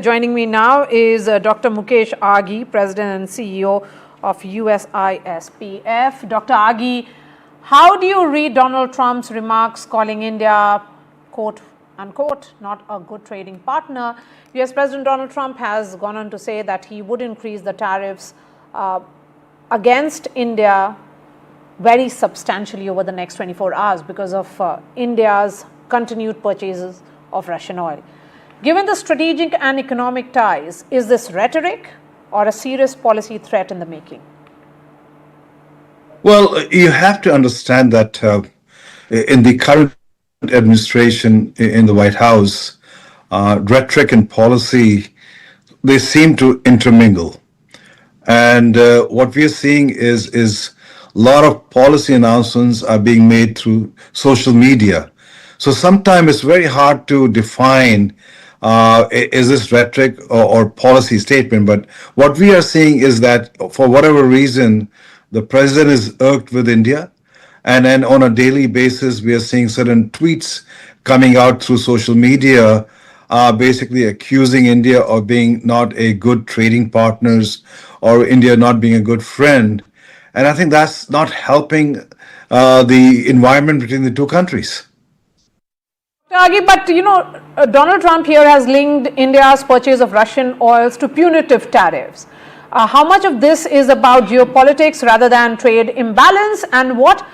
Joining me now is Dr. Mukesh Aghi, President and CEO of USISPF. Dr. Aghi, how do you read Donald Trump's remarks calling India, quote unquote, not a good trading partner? US President Donald Trump has gone on to say that he would increase the tariffs against India very substantially over the next 24 hours because of India's continued purchases of Russian oil. Given the strategic and economic ties, is this rhetoric or a serious policy threat in the making? Well, you have to understand that in the current administration in the White House, rhetoric and policy, they seem to intermingle. And what we are seeing is a lot of policy announcements are being made through social media. So sometimes it's very hard to define is this rhetoric or policy statement? But what we are seeing is that for whatever reason, the president is irked with India. And then on a daily basis, we are seeing certain tweets coming out through social media, basically accusing India of being not a good trading partners or India not being a good friend. And I think that's not helping the environment between the two countries. But Donald Trump here has linked India's purchase of Russian oils to punitive tariffs. How much of this is about geopolitics rather than trade imbalance, and what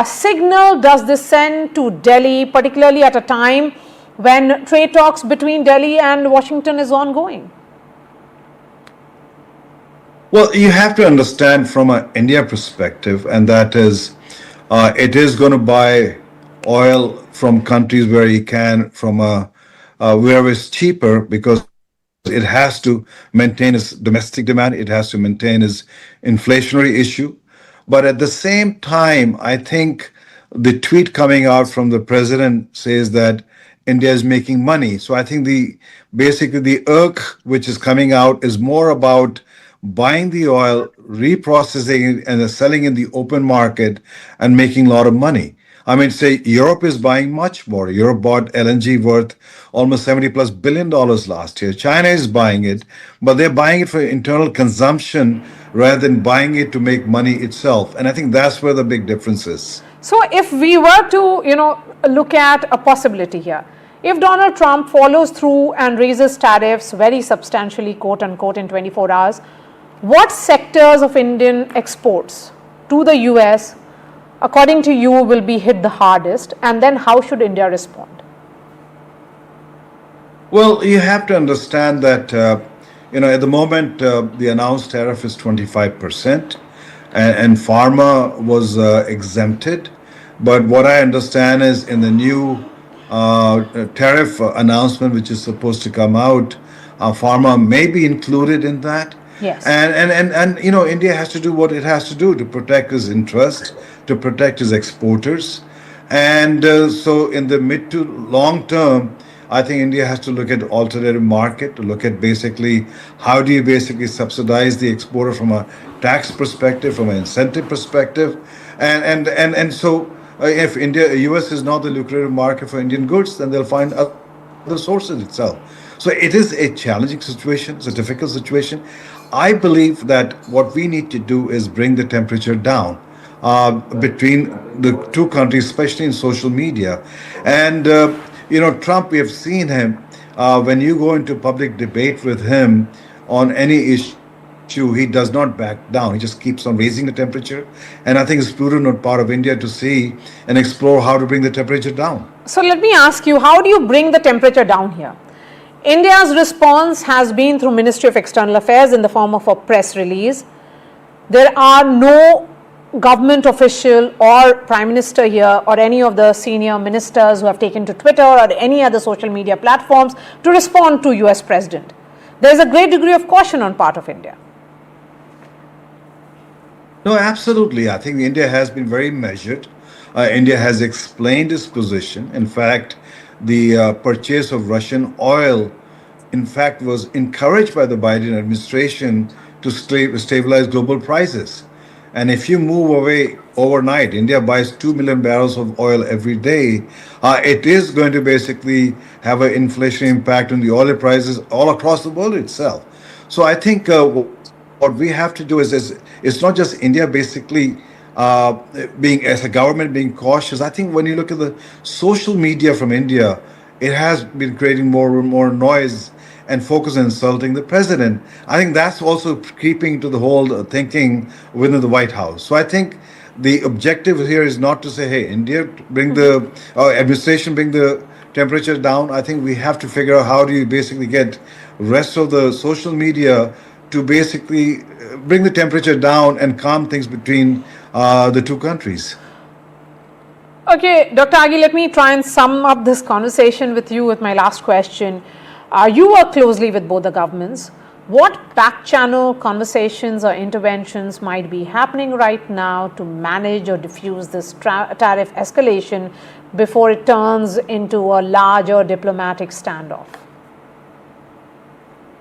signal does this send to Delhi, particularly at a time when trade talks between Delhi and Washington is ongoing? Well, you have to understand from an India perspective, and that is, it is going to buy oil from countries where you can, from wherever it's cheaper, because it has to maintain its domestic demand, it has to maintain its inflationary issue. But at the same time, I think the tweet coming out from the president says that India is making money. So I think basically the irk which is coming out is more about buying the oil, reprocessing it, and then selling in the open market and making a lot of money. I mean, say Europe is buying much more. Europe bought LNG worth almost $70+ billion last year. China is buying it, but they're buying it for internal consumption rather than buying it to make money itself. And I think that's where the big difference is. So if we were to, look at a possibility here, if Donald Trump follows through and raises tariffs very substantially, quote unquote, in 24 hours, what sectors of Indian exports to the US, according to you, will be hit the hardest, and then how should India respond? Well, you have to understand that, at the moment, the announced tariff is 25%, and pharma was exempted. But what I understand is in the new tariff announcement, which is supposed to come out, pharma may be included in that. Yes. And India has to do what it has to do to protect its interest, to protect its exporters. And so in the mid to long term, I think India has to look at alternative market, to look at basically how do you basically subsidize the exporter from a tax perspective, from an incentive perspective. And so if US is not the lucrative market for Indian goods, then they'll find other sources itself. So it is a challenging situation. It's a difficult situation. I believe that what we need to do is bring the temperature down between the two countries, especially in social media. And, Trump, we have seen him, when you go into public debate with him on any issue, he does not back down. He just keeps on raising the temperature. And I think it's prudent on part of India to see and explore how to bring the temperature down. So let me ask you, how do you bring the temperature down here? India's response has been through Ministry of External Affairs in the form of a press release. There are no government official or Prime Minister here or any of the senior ministers who have taken to Twitter or any other social media platforms to respond to US President. There is a great degree of caution on part of India. No, absolutely. I think India has been very measured. India has explained its position. In fact, the purchase of Russian oil, in fact, was encouraged by the Biden administration to stabilize global prices. And if you move away overnight, India buys 2 million barrels of oil every day. It is going to basically have an inflation impact on the oil prices all across the world itself. So I think what we have to do is it's not just India basically uh, being as a government being cautious. I think when you look at the social media from India, it has been creating more and more noise and focus on insulting the president. I think that's also creeping into the whole thinking within the White House. So I think the objective here is not to say, hey, India, bring the administration, bring the temperature down. I think we have to figure out how do you basically get rest of the social media to basically bring the temperature down and calm things between the two countries. Okay, Dr. Aghi, let me try and sum up this conversation with you with my last question. You work closely with both the governments. What back channel conversations or interventions might be happening right now to manage or diffuse this tariff escalation before it turns into a larger diplomatic standoff?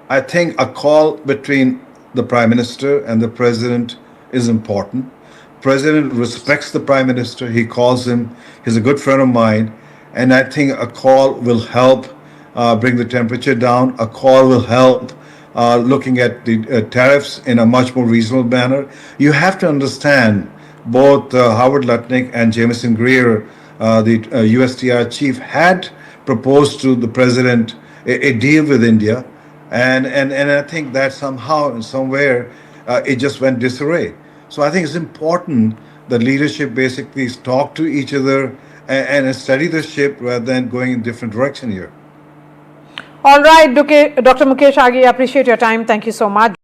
I think a call between the prime minister and the president is important. President respects the prime minister. He calls him. He's a good friend of mine, and I think a call will help bring the temperature down. A call will help looking at the tariffs in a much more reasonable manner. You have to understand both Howard Lutnick and Jameson Greer, the USTR chief, had proposed to the president a deal with India, and I think that somehow and somewhere it just went disarray. So I think it's important that leadership basically talk to each other and steady the ship rather than going in different direction here. All right, Dr. Mukesh Aghi, I appreciate your time. Thank you so much.